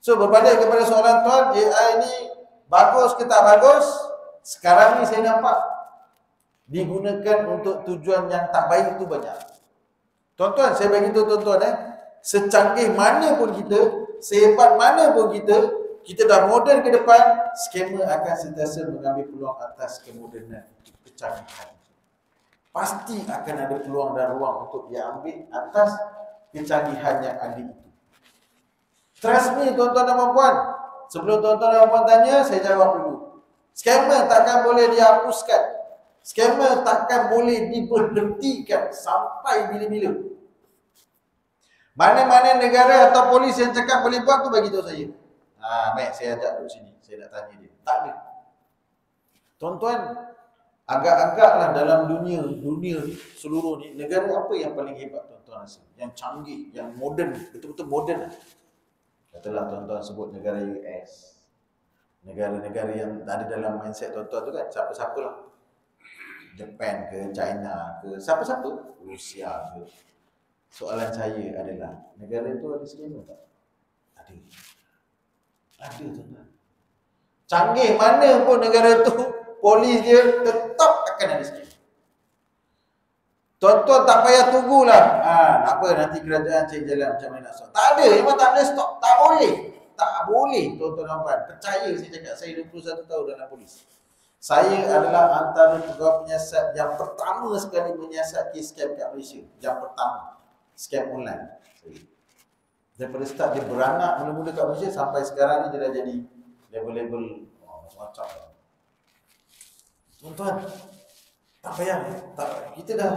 So berbalik kepada soalan tuan, AI ni bagus ke tak bagus? Sekarang ni saya nampak digunakan untuk tujuan yang tak baik tu banyak. Tuan-tuan, saya bagi tahu tuan-tuan secanggih mana pun kita, sehebat mana pun kita dah moden ke depan, skamer akan sentiasa mengambil peluang atas kemodenan, kecanggihan. Pasti akan ada peluang dan ruang untuk dia ambil atas kecanggihan yang ada itu. Trust me tuan-tuan dan puan-puan. Sebelum tuan-tuan dan puan tanya, saya jawab dulu. Scammer takkan boleh dihapuskan. Scammer takkan boleh diberhentikan sampai bila-bila. Mana-mana negara atau polis yang cakap boleh buat tu bagi tahu saya. Baik, saya ajak duduk sini. Saya nak tanya dia. Tak ada. Tuan-tuan, agak-agaklah dalam dunia ni, seluruh ni, negara apa yang paling hebat tuan-tuan rasa? Yang canggih, yang moden, betul-betul moden. Katalah tuan-tuan sebut negara US. Negara-negara yang ada dalam mindset tuan-tuan tu kan, siapa-siapa lah. Japan ke, China ke, siapa-siapa? Rusia ke. Soalan saya adalah, negara itu ada scammer tak? Ada. Ada tuan-tuan. Canggih mana pun negara tu, polis dia tetap akan ada scammer. Tuan-tuan tak payah tunggulah. Tak apa, nanti kerajaan cari jalan macam mana nak stop. Tak ada, memang tak boleh stop. Tak boleh. Tak boleh, tuan-tuan dan puan. Percaya saya cakap, saya 21 tahun dalam polis. Saya adalah antara pegawai penyiasat yang pertama sekali menyiasat kes scam kat Malaysia. Yang pertama. Scam online. Daripada start dia beranak mula-mula kat Malaysia sampai sekarang ni dia dah jadi level-level macam-macam. Tuan-tuan, tak payah. Kita dah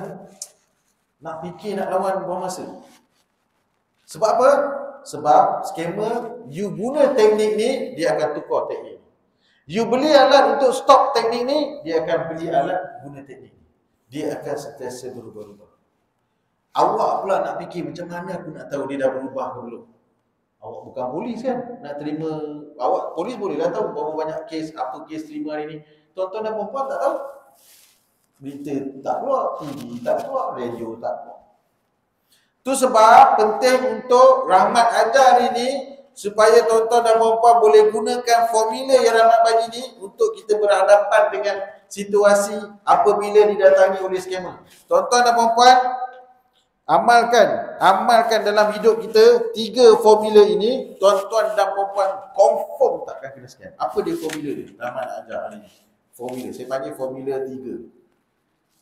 nak fikir nak lawan buang masa. Sebab apa? Sebab scammer, you guna teknik ni, dia akan tukar teknik. You beli alat untuk stop teknik ni, dia akan beli alat guna teknik ni. Dia akan sentiasa berubah-ubah. Awak pula nak fikir macam mana aku nak tahu dia dah berubah ke belum? Awak bukan polis kan? Nak terima, awak polis bolehlah tahu berapa banyak kes, apa kes terima hari ni. Tuan-tuan dan puan-puan tak tahu. Berita tak keluar, TV tak keluar, radio tak keluar. Tu sebab penting untuk Rahmat ajar hari ni, supaya tuan-tuan dan puan-puan boleh gunakan formula yang Rahmat bagi ni untuk kita berhadapan dengan situasi apabila didatangi oleh scammer. Tuan-tuan dan puan-puan, amalkan dalam hidup kita 3 formula ini, tuan-tuan dan puan-puan confirm takkan kena scam. Apa dia formula dia? Rahmat ajar hari ni. Formula, saya panggil formula 3.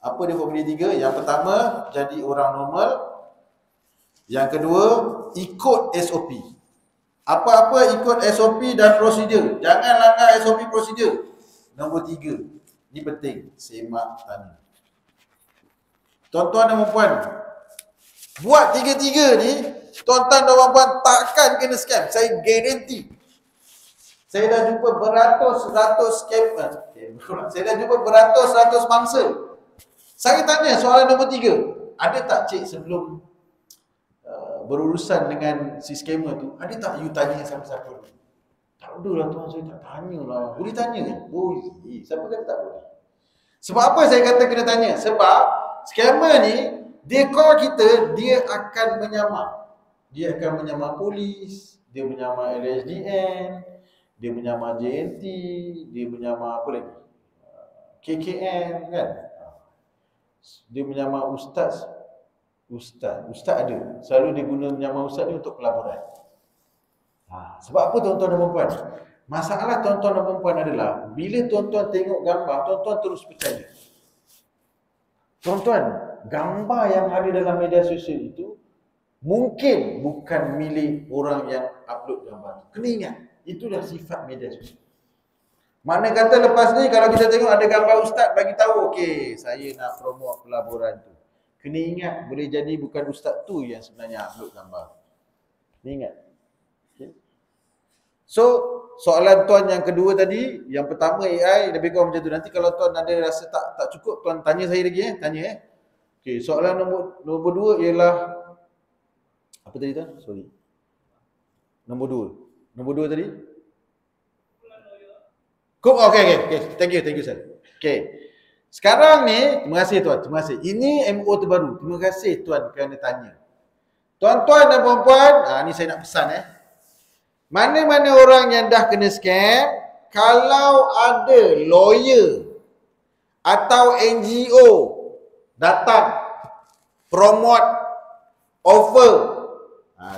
Apa dia formula 3? Yang pertama, jadi orang normal. Yang kedua, ikut SOP. Apa-apa ikut SOP dan prosedur. Jangan langgar SOP prosedur. Nombor 3. Ini penting. Semak tanya. Tuan-tuan dan puan, buat 3-3 ni, tuan-tuan dan puan takkan kena scam. Saya garanti. Saya dah jumpa beratus-ratus scammer. Saya dah jumpa beratus-ratus mangsa. Saya tanya soalan nombor 3. Ada tak cik sebelum berurusan dengan si scammer tu, ada tak you tanya siapa-siapa? Tak ada lah tuan, saya tak tanya lah. Boleh tanya kan? Boleh. Siapa kata tak boleh? Sebab apa saya kata kena tanya? Sebab scammer ni, dia call kita, dia akan menyamar. Dia akan menyamar polis, dia menyamar LHDN, dia menyamar JNT, dia menyamar apa lagi? KKM kan? Dia menyamar ustaz ada. Selalu dia guna menyamar ustaz ni untuk pelaburan. Sebab apa tuan-tuan dan puan-puan? Masalah tuan-tuan dan puan-puan adalah bila tuan-tuan tengok gambar, tuan-tuan terus percaya. Tuan-tuan, gambar yang ada dalam media sosial itu mungkin bukan milik orang yang upload gambar itu. Kena ingat, itu dah sifat media sosial. Mana kata lepas ni kalau kita tengok ada gambar ustaz bagi tahu, okey, saya nak promote pelaburan tu. Kena ingat, boleh jadi bukan ustaz tu yang sebenarnya upload gambar. Kena ingat. Okay. So, soalan tuan yang kedua tadi, yang pertama AI, lebih kurang macam tu. Nanti kalau tuan ada rasa tak cukup, tuan tanya saya lagi tanya. Okey, soalan nombor 2 ialah apa tadi tuan? Sorry. Nombor 2 tadi? Okey. Thank you sir. Okey. Sekarang ni, terima kasih tuan, terima kasih. Ini MO terbaru. Terima kasih tuan kerana tanya. Tuan-tuan dan puan-puan, ni saya nak pesan Mana-mana orang yang dah kena scam, kalau ada lawyer atau NGO datang promote offer,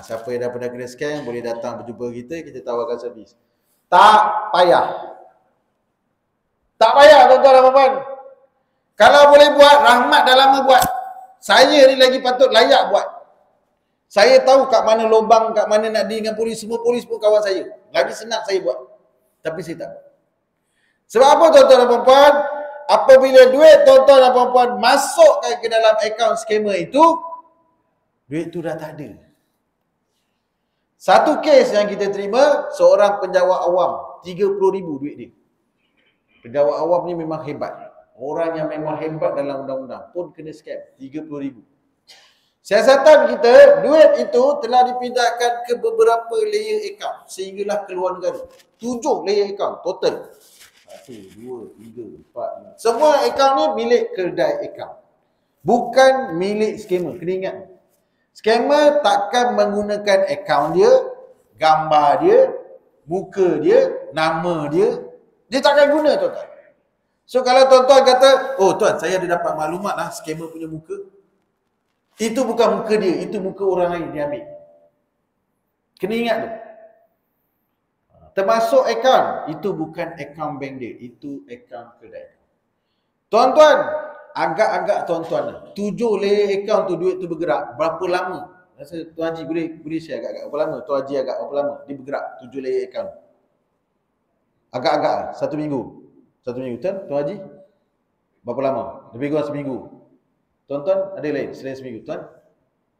siapa yang dah pernah kena scam boleh datang berjumpa kita tawarkan servis. Tak payah. Tak payah tuan-tuan dan puan-puan. Kalau boleh buat, Rahmat dah lama buat. Saya ni lagi patut layak buat. Saya tahu kat mana lubang, kat mana nak deal dengan polis. Semua polis pun kawan saya. Lagi senang saya buat. Tapi saya tak buat. Sebab apa tuan-tuan dan puan-puan? Apabila duit tuan-tuan dan puan-puan masukkan ke dalam akaun scammer itu, duit tu dah tak ada. Satu kes yang kita terima, seorang penjawat awam, 30,000 duit dia. Penjawat awam ni memang hebat. Orang yang memang hebat dalam undang-undang pun kena scam, 30,000. Siasatan kita, duit itu telah dipindahkan ke beberapa layer akaun sehinggalah keluar negara. 7 layer akaun total. 1, 2, 3, 4, 5. Semua akaun ni milik kedai akaun. Bukan milik scammer. Kena ingat. Scammer takkan menggunakan akaun dia, gambar dia, muka dia, nama dia. Dia takkan guna tuan-tuan. So kalau tuan-tuan kata, oh tuan saya ada dapat maklumat lah scammer punya muka. Itu bukan muka dia, itu muka orang lain dia ambil. Kena ingat tu. Termasuk akaun, itu bukan akaun bank dia, itu akaun kedai. Tuan-tuan, agak-agak tuan-tuan, 7 layer akaun tu duit tu bergerak, berapa lama? Rasa Tuan Haji boleh share agak-agak berapa lama? Tuan Haji agak berapa lama dia bergerak 7 layer akaun? Agak-agak 1 minggu. 1 minggu Tuan Haji? Berapa lama? Lebih kurang seminggu. Tuan-tuan ada lain selain seminggu tuan?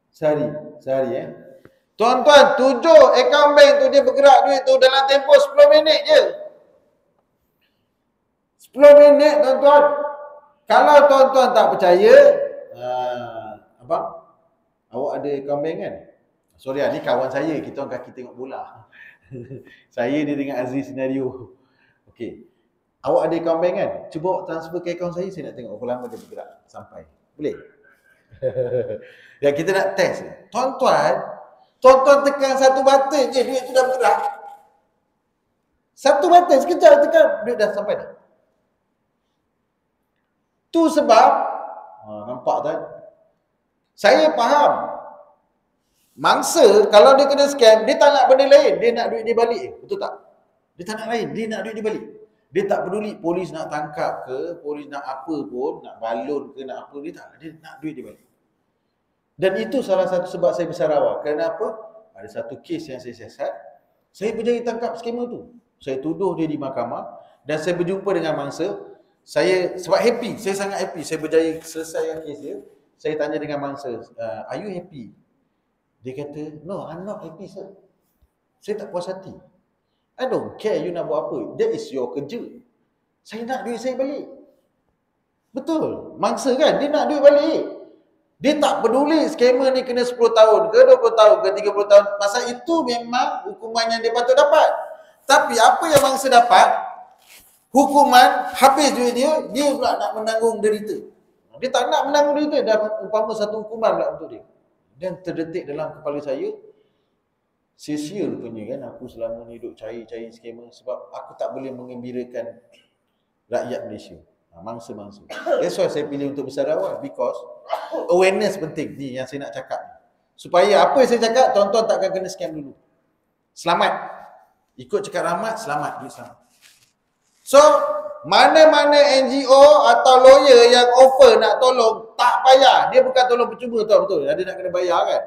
Sehari Tuan-tuan, 7 akaun bank tu dia bergerak duit tu dalam tempoh 10 minit je. 10 minit tuan-tuan. Kalau tuan-tuan tak percaya, abang, awak ada akaun bank kan? Sorry ni kawan saya, kita orang kaki tengok bola. Saya dia dengan Aziz senario. Okey. Awak ada akaun bank kan? Cuba awak transfer ke akaun saya nak tengok berapa lama dia bergerak sampai. Boleh? Ya kita nak test. Tuan-tuan tekan satu button je duit tu dah bergerak. Satu button sekejap tekan duit dah sampai dah. Tu sebab nampak tak? Saya faham. Mangsa kalau dia kena scam, dia tak nak benda lain, dia nak duit dia balik. Betul tak? Dia tak nak lain, dia nak duit dia balik. Dia tak peduli polis nak tangkap ke, polis nak apa pun, nak balon ke, nak apa, dia nak duit dia balik. Dan itu salah satu sebab saya besar awal. Kenapa? Ada satu kes yang saya siasat, saya berjaya tangkap scammer tu. Saya tuduh dia di mahkamah dan saya berjumpa dengan mangsa. Saya sebab happy, saya sangat happy. Saya berjaya selesaikan kes dia. Saya tanya dengan mangsa, are you happy? Dia kata, no, I'm not happy sir. Saya tak puas hati. I don't care you nak buat apa. That is your kerja. Saya nak duit saya balik. Betul. Mangsa kan, dia nak duit balik. Dia tak peduli scammer ni kena 10 tahun ke 20 tahun ke 30 tahun. Pasal itu memang hukuman yang dia patut dapat. Tapi apa yang mangsa dapat, hukuman, habis duit dia pula nak menanggung derita. Dia tak nak menanggung derita, dah umpama satu hukuman pula untuk dia. Dan terdetik dalam kepala saya, sia-sia rupanya kan aku selama ni duduk cari-cari scammer sebab aku tak boleh mengembirakan rakyat Malaysia. Mangsa-mangsa. That's why saya pilih untuk besar awal, because awareness penting ni yang saya nak cakap. Supaya apa yang saya cakap, tuan-tuan takkan kena scam dulu. Selamat. Ikut cakap Rahmat, selamat. Duit selamat. So, mana-mana NGO atau lawyer yang offer nak tolong, tak payah. Dia bukan tolong percuma tau, betul. Dia nak kena bayar kan.